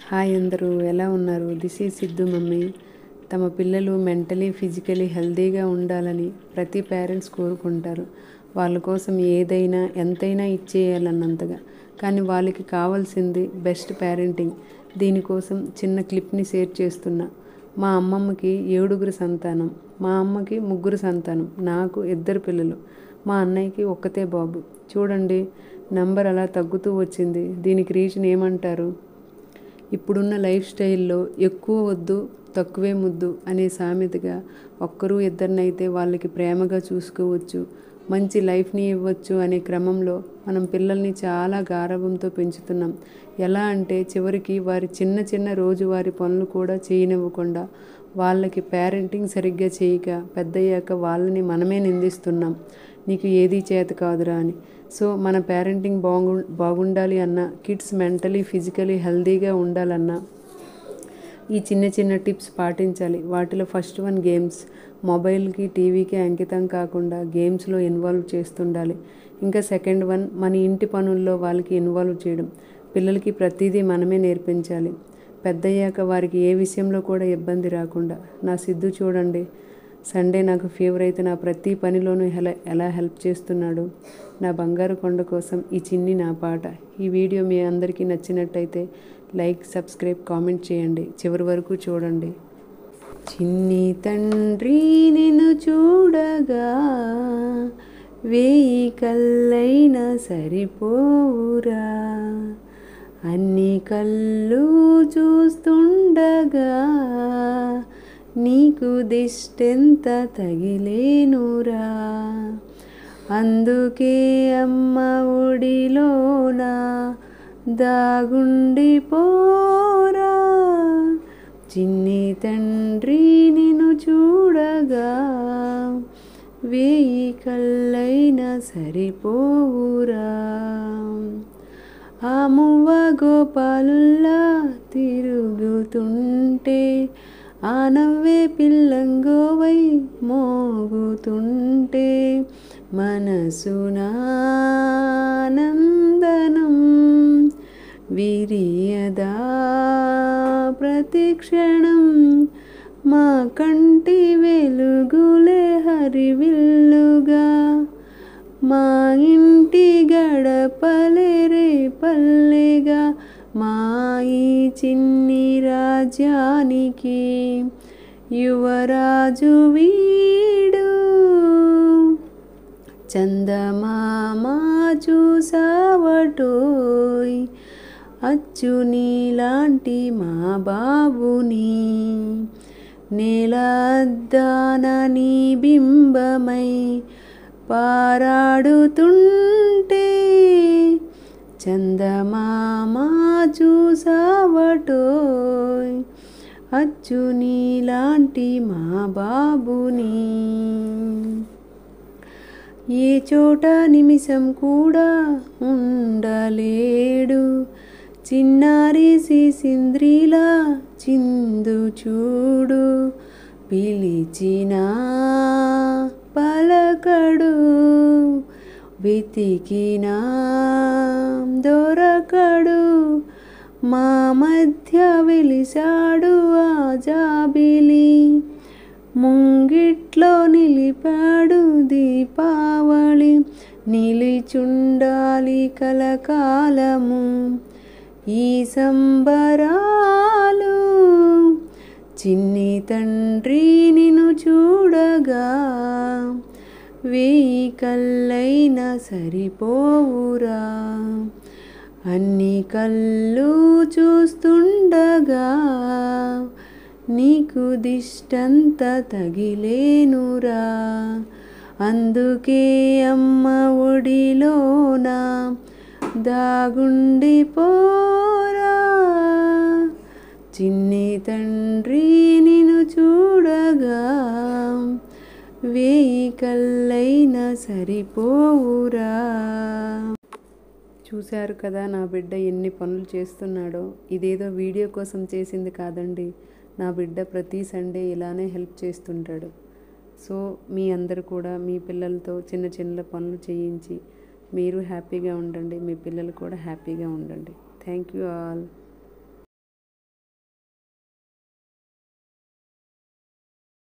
Hi అందరూ ఎలా ఉన్నారు? This is Siddhu mummy. తమ పిల్లలు మెంటలీ ఫిజికలీ హెల్తీగా ఉండాలని ప్రతి పేరెంట్స్ కోరుకుంటారు. వాళ్ళ కోసం ఏదైనా ఎంతైనా ఇచ్చేయాలన్నంతగా. కానీ వాళ్ళకి కావాల్సింది బెస్ట్ పేరెంటింగ్. దీనికోసం చిన్న క్లిప్ని షేర్ చేస్తున్నా. మా అమ్మమ్మకి 7 సంతానం, మా అమ్మకి 3 సంతానం, నాకు 2 పిల్లలు, మా అన్నయ్యకి ఒక్కతే బాబు. చూడండి నంబర్ అలా తగ్గుతూ వచ్చింది. దీనికి రీజన్ ఏమంటారు? ఇప్పుడున్న లైఫ్ స్టైల్లో ఎక్కువ వద్దు తక్కువే ముద్దు అనే సామెతగా ఒక్కరు ఇద్దరినైతే వాళ్ళకి ప్రేమగా చూసుకోవచ్చు, మంచి లైఫ్ని ఇవ్వచ్చు అనే క్రమంలో మనం పిల్లల్ని చాలా గారాబంతో పెంచుతున్నాం. ఎలా అంటే చివరికి వారి చిన్న చిన్న రోజువారి పనులు కూడా చేయనివ్వకుండా వాళ్ళకి పేరెంటింగ్ సరిగ్గా చేయక పెద్దయ్యాక వాళ్ళని మనమే నిందిస్తున్నాం. నీకు ఏదీ చేత కాదురా అని. సో మన పేరెంటింగ్ బాగుండాలి అన్నా, కిడ్స్ మెంటలీ ఫిజికలీ హెల్తీగా ఉండాలన్నా ఈ చిన్న చిన్న టిప్స్ పాటించాలి. వాటిలో ఫస్ట్ వన్ గేమ్స్. మొబైల్కి టీవీకి అంకితం కాకుండా గేమ్స్లో ఇన్వాల్వ్ చేస్తుండాలి. ఇంకా సెకండ్ వన్ మన ఇంటి పనుల్లో వాళ్ళకి ఇన్వాల్వ్ చేయడం. పిల్లలకి ప్రతిదీ మనమే నేర్పించాలి. పెద్దయ్యాక వారికి ఏ విషయంలో కూడా ఇబ్బంది రాకుండా. నా సిద్ధు చూడండి, సండే నాకు ఫీవర్ అయితే నా ప్రతి పనిలోనూ ఎలా హెల్ప్ చేస్తున్నాడు. నా బంగారు కొండ కోసం ఈ చిన్ని నా పాట. ఈ వీడియో మీ అందరికీ నచ్చినట్టయితే లైక్, సబ్స్క్రైబ్, కామెంట్ చేయండి. చివరి వరకు చూడండి. చిన్ని తండ్రి నిన్ను చూడగా 1000 కళ్ళైనా సరిపోవురా, అన్ని కళ్ళు చూస్తుండగా నీకు దిష్టెంత తగిలేనురా. అందుకే అమ్మ ఒడిలోన దాగుండిపోరా. చిన్ని తండ్రి నిన్ను చూడగా 1000 కళ్ళైనా సరిపోవురా. ఆ మువ్వ గోపాలుల్లా తిరుగుతుంటే, ఆ నవ్వే పిల్లంగోవై మోగుతుంటే, మనసునానందనం విరియదా ప్రతిక్షణం. మా కంటి వెలుగులే హరివిల్లుగా, మా ఇంటి గడపలే రేపల్లెగా, మా ఈ చిన్ని రాజ్యానికి యువరాజు వీడు. చందమామ చూసావటోయ్, అచ్చు నీలాంటి మా బాబుని. నేల అద్దాన నీ బింబమై పారాడుతుంటే, చందమామ చూసావటోయ్, అచ్చు నీలాంటి మా బాబుని. ఏ చోట నిమిషం కూడా ఉండలేడు, చిన్నారి సింద్రిలా చిందు చూడు. పిలిచినా పలకడు, వెతికినా దొరకడు. మా మధ్య వెలిసాడు ఆ జాబిలి, ముంగిట్లో నిలిపాడు దీపావళి. నిలిచుండాలి కలకాలము ఈ సంబరాలు. చిన్ని తండ్రి నిన్ను చూడగా 1000 కళ్ళైనా సరిపోవురా, అన్ని కళ్ళు చూస్తుండగా నీకు దిష్టంత తగిలేనురా. అందుకే అమ్మ ఒడిలోన దాగుండిపోరా. చిన్ని తండ్రి నిన్ను చూడగా 1000 కళ్ళైనా సరిపోవురా. చూశారు కదా నా బిడ్డ ఎన్ని పనులు చేస్తున్నాడో. ఇదేదో వీడియో కోసం చేసింది కాదండి. నా బిడ్డ ప్రతి సండే ఇలానే హెల్ప్ చేస్తుంటాడు. సో మీ అందరూ కూడా మీ పిల్లలతో చిన్న చిన్న పనులు చేయించి మీరు హ్యాపీగా ఉండండి, మీ పిల్లలు కూడా హ్యాపీగా ఉండండి. Thank you all.